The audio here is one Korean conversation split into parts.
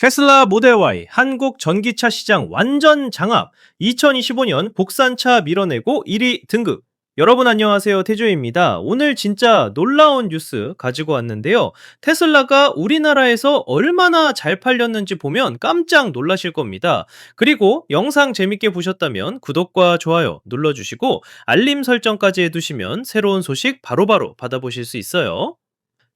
테슬라 모델 Y 한국 전기차 시장 완전 장악. 2025년 국산차 밀어내고 1위 등극. 여러분 안녕하세요. 태조입니다. 오늘 진짜 놀라운 뉴스 가지고 왔는데요. 테슬라가 우리나라에서 얼마나 잘 팔렸는지 보면 깜짝 놀라실 겁니다. 그리고 영상 재밌게 보셨다면 구독과 좋아요 눌러주시고 알림 설정까지 해두시면 새로운 소식 바로바로 받아보실 수 있어요.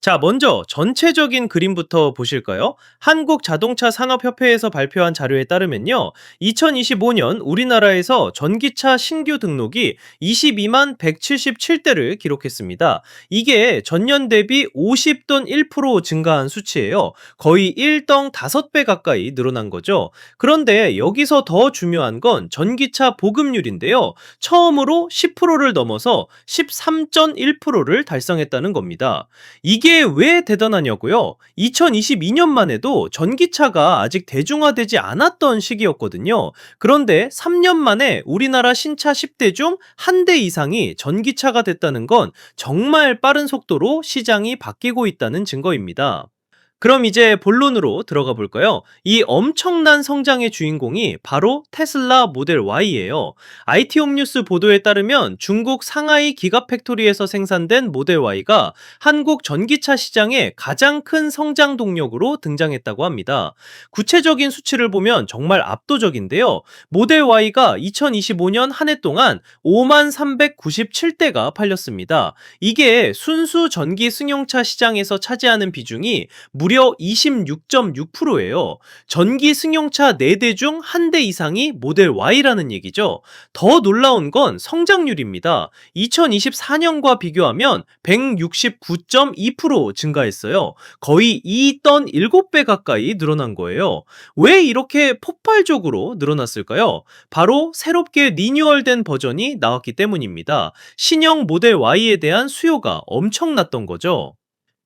자, 먼저 전체적인 그림부터 보실까요? 한국자동차산업협회에서 발표한 자료에 따르면요. 2025년 우리나라에서 전기차 신규 등록이 22만 177대를 기록했습니다. 이게 전년 대비 50.1% 증가한 수치예요. 거의 1덩 5배 가까이 늘어난 거죠. 그런데 여기서 더 중요한 건 전기차 보급률인데요. 처음으로 10%를 넘어서 13.1%를 달성했다는 겁니다. 이게 왜 대단하냐고요? 2022년만 해도 전기차가 아직 대중화되지 않았던 시기였거든요. 그런데 3년 만에 우리나라 신차 10대 중 한 대 이상이 전기차가 됐다는 건 정말 빠른 속도로 시장이 바뀌고 있다는 증거입니다. 그럼 이제 본론으로 들어가 볼까요? 이 엄청난 성장의 주인공이 바로 테슬라 모델 Y예요. IT 홈뉴스 보도에 따르면 중국 상하이 기가팩토리에서 생산된 모델 Y가 한국 전기차 시장의 가장 큰 성장 동력으로 등장했다고 합니다. 구체적인 수치를 보면 정말 압도적인데요. 모델 Y가 2025년 한 해 동안 5만 397대가 팔렸습니다. 이게 순수 전기 승용차 시장에서 차지하는 비중이 무려 26.6%예요. 전기 승용차 4대 중 한 대 이상이 모델 Y라는 얘기죠. 더 놀라운 건 성장률입니다. 2024년과 비교하면 169.2% 증가했어요. 거의 2.7배 가까이 늘어난 거예요. 왜 이렇게 폭발적으로 늘어났을까요? 바로 새롭게 리뉴얼된 버전이 나왔기 때문입니다. 신형 모델 Y에 대한 수요가 엄청났던 거죠.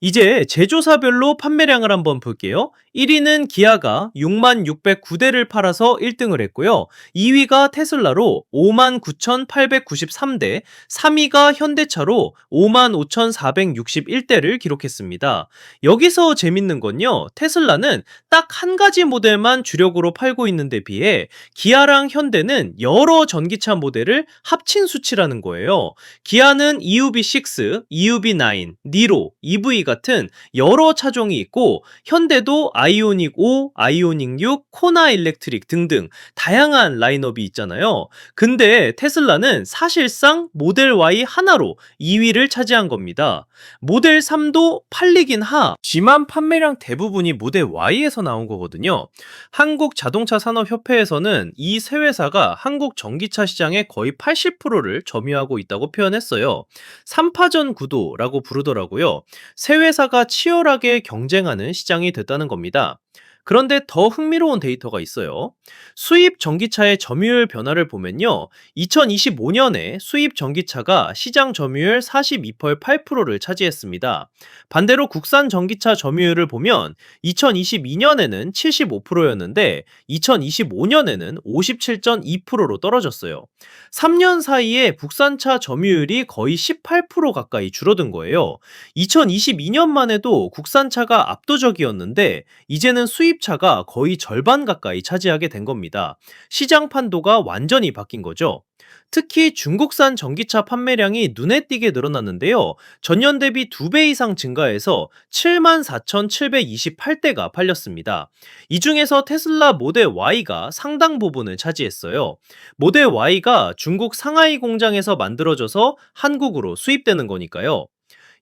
이제 제조사별로 판매량을 한번 볼게요. 1위는 기아가 6만 609대를 팔아서 1등을 했고요. 2위가 테슬라로 5만 9,893대, 3위가 현대차로 5만 5,461대를 기록했습니다. 여기서 재밌는 건요. 테슬라는 딱 한 가지 모델만 주력으로 팔고 있는데 비해 기아랑 현대는 여러 전기차 모델을 합친 수치라는 거예요. 기아는 EUV6, EUV9, 니로, EV 같은 여러 차종이 있고 현대도 아이오닉 5, 아이오닉 6, 코나 일렉트릭 등등 다양한 라인업이 있잖아요. 근데 테슬라는 사실상 모델 Y 하나로 2위를 차지한 겁니다. 모델 3도 팔리긴 하지만 판매량 대부분이 모델 Y에서 나온 거거든요. 한국자동차산업협회에서는 이 세 회사가 한국 전기차 시장의 거의 80%를 점유하고 있다고 표현했어요. 3파전 구도라고 부르더라고요. 세 회사가 치열하게 경쟁하는 시장이 됐다는 겁니다. 그런데 더 흥미로운 데이터가 있어요. 수입 전기차의 점유율 변화를 보면요. 2025년에 수입 전기차가 시장 점유율 42.8%를 차지했습니다. 반대로 국산 전기차 점유율을 보면 2022년에는 75%였는데 2025년에는 57.2%로 떨어졌어요. 3년 사이에 국산차 점유율이 거의 18% 가까이 줄어든 거예요. 2022년만 해도 국산차가 압도적이었는데 이제는 수입차가 거의 절반 가까이 차지하게 된 겁니다. 시장 판도가 완전히 바뀐 거죠. 특히 중국산 전기차 판매량이 눈에 띄게 늘어났는데요. 전년 대비 2배 이상 증가해서 74,728대가 팔렸습니다. 이 중에서 테슬라 모델 Y가 상당 부분을 차지했어요. 모델 Y가 중국 상하이 공장에서 만들어져서 한국으로 수입되는 거니까요.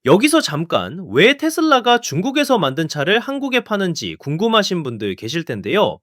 여기서 잠깐 왜 테슬라가 중국에서 만든 차를 한국에 파는지 궁금하신 분들 계실 텐데요.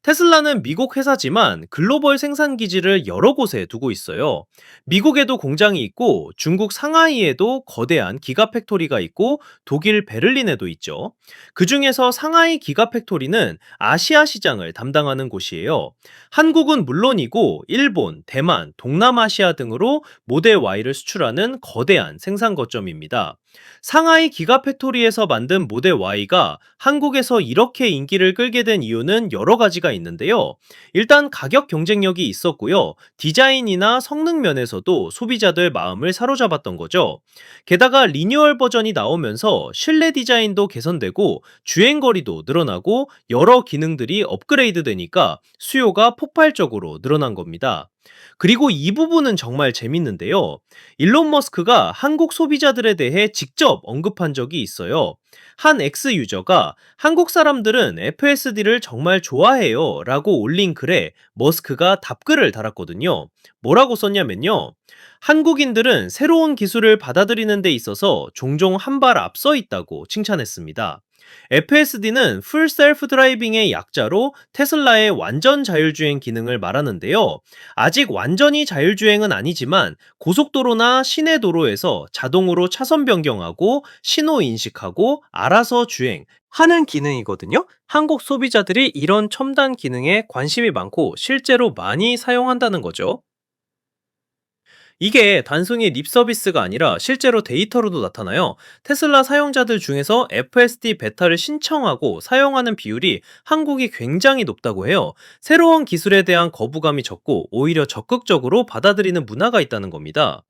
테슬라는 미국 회사지만 글로벌 생산 기지를 여러 곳에 두고 있어요. 미국에도 공장이 있고 중국 상하이에도 거대한 기가팩토리가 있고 독일 베를린에도 있죠. 그 중에서 상하이 기가팩토리는 아시아 시장을 담당하는 곳이에요. 한국은 물론이고 일본, 대만, 동남아시아 등으로 모델 Y를 수출하는 거대한 생산 거점입니다. 상하이 기가팩토리에서 만든 모델 Y가 한국에서 이렇게 인기를 끌게 된 이유는 여러 가지가 있는데요. 일단 가격 경쟁력이 있었고요. 디자인이나 성능 면에서도 소비자들 마음을 사로잡았던 거죠. 게다가 리뉴얼 버전이 나오면서 실내 디자인도 개선되고 주행거리도 늘어나고 여러 기능들이 업그레이드 되니까 수요가 폭발적으로 늘어난 겁니다. 그리고 이 부분은 정말 재밌는데요. 일론 머스크가 한국 소비자들에 대해 직접 언급한 적이 있어요. 한 X 유저가 한국 사람들은 FSD를 정말 좋아해요 라고 올린 글에 머스크가 답글을 달았거든요. 뭐라고 썼냐면요. 한국인들은 새로운 기술을 받아들이는 데 있어서 종종 한 발 앞서 있다고 칭찬했습니다. FSD는 풀 셀프 드라이빙의 약자로 테슬라의 완전 자율주행 기능을 말하는데요. 아직 완전히 자율주행은 아니지만 고속도로나 시내 도로에서 자동으로 차선 변경하고 신호 인식하고 알아서 주행 하는 기능이거든요. 한국 소비자들이 이런 첨단 기능에 관심이 많고 실제로 많이 사용한다는 거죠. 이게 단순히 립 서비스가 아니라 실제로 데이터로도 나타나요. 테슬라 사용자들 중에서 FSD 베타를 신청하고 사용하는 비율이 한국이 굉장히 높다고 해요. 새로운 기술에 대한 거부감이 적고 오히려 적극적으로 받아들이는 문화가 있다는 겁니다.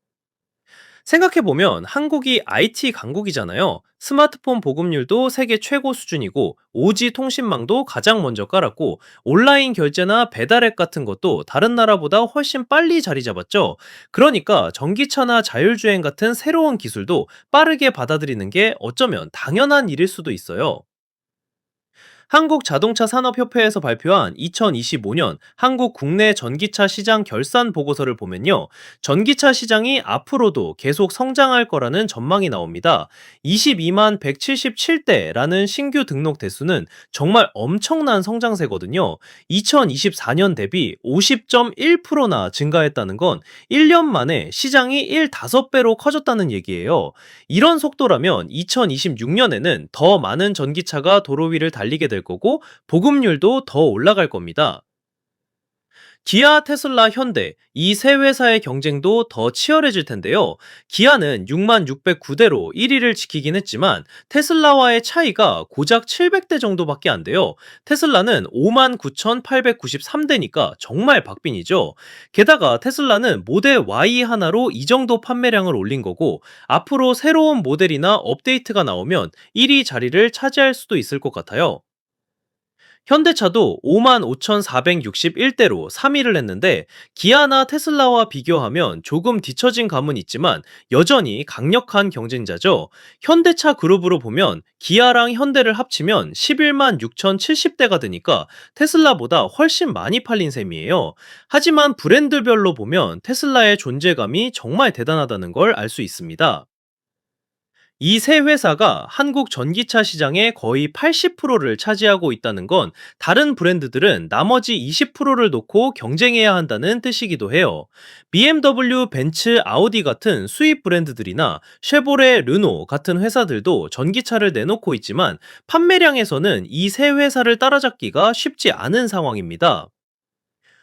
생각해보면 한국이 IT 강국이잖아요. 스마트폰 보급률도 세계 최고 수준이고 5G 통신망도 가장 먼저 깔았고 온라인 결제나 배달앱 같은 것도 다른 나라보다 훨씬 빨리 자리 잡았죠. 그러니까 전기차나 자율주행 같은 새로운 기술도 빠르게 받아들이는 게 어쩌면 당연한 일일 수도 있어요. 한국자동차산업협회에서 발표한 2025년 한국 국내 전기차 시장 결산 보고서를 보면요. 전기차 시장이 앞으로도 계속 성장할 거라는 전망이 나옵니다. 22만 177대라는 신규 등록 대수는 정말 엄청난 성장세거든요. 2024년 대비 50.1%나 증가했다는 건 1년 만에 시장이 1.5배로 커졌다는 얘기예요. 이런 속도라면 2026년에는 더 많은 전기차가 도로 위를 달리게 될 거고 보급률도 더 올라갈 겁니다. 기아, 테슬라, 현대 이 세 회사의 경쟁도 더 치열해질 텐데요. 기아는 6만 609대로 1위를 지키긴 했지만 테슬라와의 차이가 고작 700대 정도밖에 안 돼요. 테슬라는 5만 9,893대니까 정말 박빙이죠. 게다가 테슬라는 모델 Y 하나로 이 정도 판매량을 올린 거고 앞으로 새로운 모델이나 업데이트가 나오면 1위 자리를 차지할 수도 있을 것 같아요. 현대차도 5만 5,461대로 3위를 했는데 기아나 테슬라와 비교하면 조금 뒤처진 감은 있지만 여전히 강력한 경쟁자죠. 현대차 그룹으로 보면 기아랑 현대를 합치면 11만 6,070대가 되니까 테슬라보다 훨씬 많이 팔린 셈이에요. 하지만 브랜드별로 보면 테슬라의 존재감이 정말 대단하다는 걸 알 수 있습니다. 이 세 회사가 한국 전기차 시장의 거의 80%를 차지하고 있다는 건 다른 브랜드들은 나머지 20%를 놓고 경쟁해야 한다는 뜻이기도 해요. BMW, 벤츠, 아우디 같은 수입 브랜드들이나 쉐보레, 르노 같은 회사들도 전기차를 내놓고 있지만 판매량에서는 이 세 회사를 따라잡기가 쉽지 않은 상황입니다.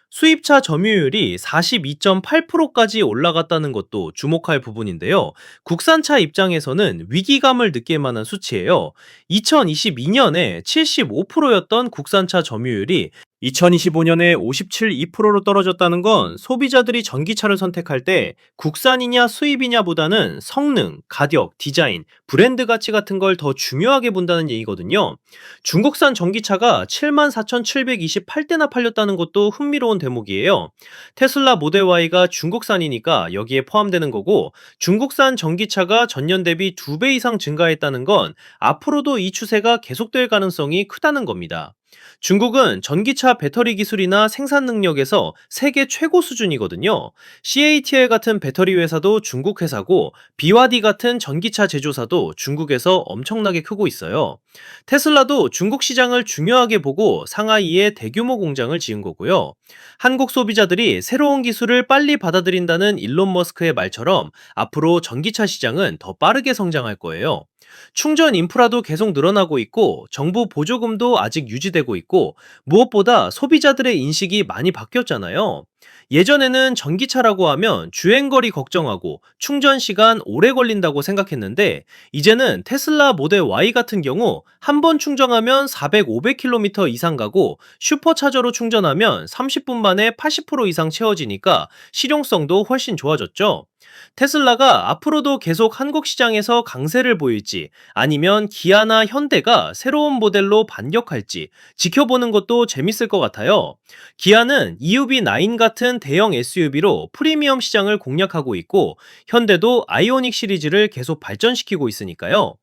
수입차 점유율이 42.8%까지 올라갔다는 것도 주목할 부분인데요. 국산차 입장에서는 위기감을 느낄 만한 수치예요. 2022년에 75%였던 국산차 점유율이 2025년에 57.2%로 떨어졌다는 건 소비자들이 전기차를 선택할 때 국산이냐 수입이냐보다는 성능, 가격, 디자인, 브랜드 가치 같은 걸 더 중요하게 본다는 얘기거든요. 중국산 전기차가 74,728대나 팔렸다는 것도 흥미로운 대목이에요. 테슬라 모델 Y가 중국산이니까 여기에 포함되는 거고 중국산 전기차가 전년 대비 2배 이상 증가했다는 건 앞으로도 이 추세가 계속될 가능성이 크다는 겁니다. 중국은 전기차 배터리 기술이나 생산 능력에서 세계 최고 수준이거든요. CATL 같은 배터리 회사도 중국 회사고 BYD 같은 전기차 제조사도 중국에서 엄청나게 크고 있어요. 테슬라도 중국 시장을 중요하게 보고 상하이에 대규모 공장을 지은 거고요. 한국 소비자들이 새로운 기술을 빨리 받아들인다는 일론 머스크의 말처럼 앞으로 전기차 시장은 더 빠르게 성장할 거예요. 충전 인프라도 계속 늘어나고 있고 정부 보조금도 아직 유지되고 있고 무엇보다 소비자들의 인식이 많이 바뀌었잖아요. 예전에는 전기차라고 하면 주행거리 걱정하고 충전 시간 오래 걸린다고 생각했는데, 이제는 테슬라 모델 Y 같은 경우 한 번 충전하면 400, 500km 이상 가고 슈퍼차저로 충전하면 30분 만에 80% 이상 채워지니까 실용성도 훨씬 좋아졌죠. 테슬라가 앞으로도 계속 한국 시장에서 강세를 보일지, 아니면 기아나 현대가 새로운 모델로 반격할지 지켜보는 것도 재밌을 것 같아요. 기아는 EUV9 같은 대형 SUV로 프리미엄 시장을 공략하고 있고, 현대도 아이오닉 시리즈를 계속 발전시키고 있으니까요.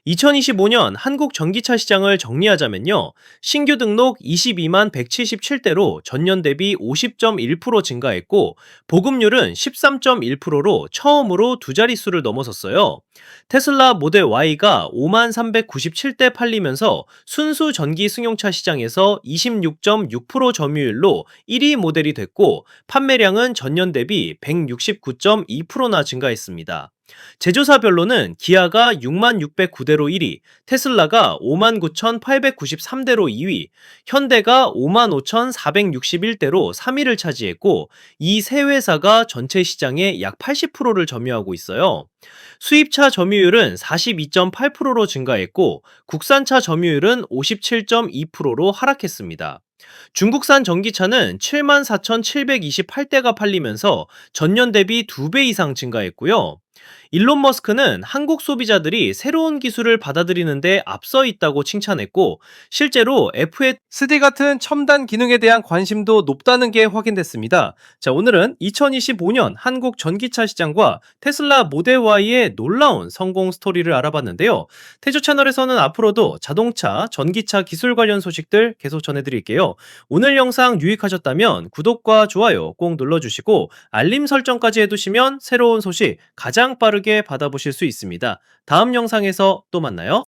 2025년 한국 전기차 시장을 정리하자면요. 신규 등록 22만 177대로 전년 대비 50.1% 증가했고, 보급률은 13.1%로 처음으로 두 자릿수를 넘어섰어요. 테슬라 모델 Y가 5만 397대 팔리면서 순수 전기 승용차 시장에서 26.6% 점유율로 1위 모델이 됐고, 판매량은 전년 대비 169.2%나 증가했습니다. 제조사별로는 기아가 6만 609대로 1위, 테슬라가 5만 9,893대로 2위, 현대가 5만 5,461대로 3위를 차지했고, 이 세 회사가 전체 시장의 약 80%를 점유하고 있어요. 수입차 점유율은 42.8%로 증가했고, 국산차 점유율은 57.2%로 하락했습니다. 중국산 전기차는 74,728대가 팔리면서 전년 대비 2배 이상 증가했고요. 일론 머스크는 한국 소비자들이 새로운 기술을 받아들이는데 앞서 있다고 칭찬했고, 실제로 FSD 같은 첨단 기능에 대한 관심도 높다는 게 확인됐습니다. 자, 오늘은 2025년 한국 전기차 시장과 테슬라 모델 Y의 놀라운 성공 스토리를 알아봤는데요. 태조 채널에서는 앞으로도 자동차, 전기차 기술 관련 소식들 계속 전해드릴게요. 오늘 영상 유익하셨다면 구독과 좋아요 꼭 눌러주시고, 알림 설정까지 해두시면 새로운 소식 가장 빠르게 받아보실 수 있습니다. 다음 영상에서 또 만나요.